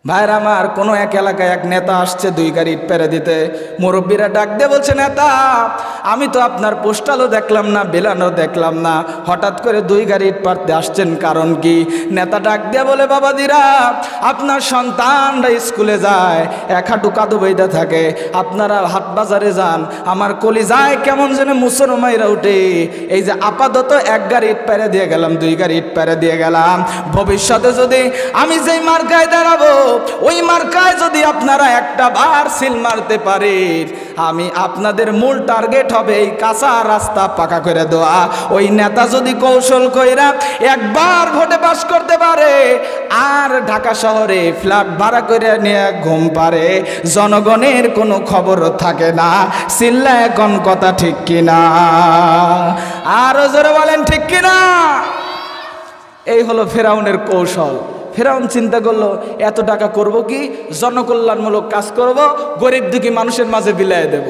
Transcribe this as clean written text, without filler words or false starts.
ভাইরা আমার, কোনো এক এলাকায় এক নেতা আসছে 2 গাড়ি ইট পেরে দিতে। মুরব্বীরা ডাক দিয়ে বলছে, নেতা আমি তো আপনার পোস্টালও দেখলাম না, বেলানও দেখলাম না, হঠাৎ করে 2 গাড়ি ইট পারতে আসছেন, কারণ কি? নেতা ডাক দিয়ে বলে, বাবাদিরা আপনার সন্তানরা স্কুলে যায়, 1 হাঁটু কাদু বইতে থাকে, আপনারা হাট বাজারে যান, আমার কলিজায় কেমন যেন মুসলমানরা উঠে। এই যে আপাতত 1 গাড়ি ইট পেরে দিয়ে গেলাম, 2 গাড়ি ইট পেরে দিয়ে গেলাম, ভবিষ্যতে যদি আমি যেই মার্কায় দাঁড়াবো, ওই মার্কায় যদি আপনারা একটা বার সিল মারতে পারেন, আমি আপনাদের মূল টার্গেট হবে এই কাঁচা রাস্তা পাকা করে দেওয়া। ওই নেতা যদি কৌশল কইরা একবার ভোটে পাস করতে পারে, আর ঢাকা শহরে ফ্ল্যাট ভাড়া করে নিয়ে ঘুম পারে, জনগণের কোনো খবর থাকে না। চিল্লা এখন কথা ঠিক কিনা? আরো জোরে বলেন ঠিক কিনা? এই হলো ফেরাউনের কৌশল। ফেরাউন চিন্তা করলো, এত টাকা করব কি, জনকল্যাণমূলক কাজ করব, গরিব দুঃখী মানুষের মাঝে বিলিয়ে দেব।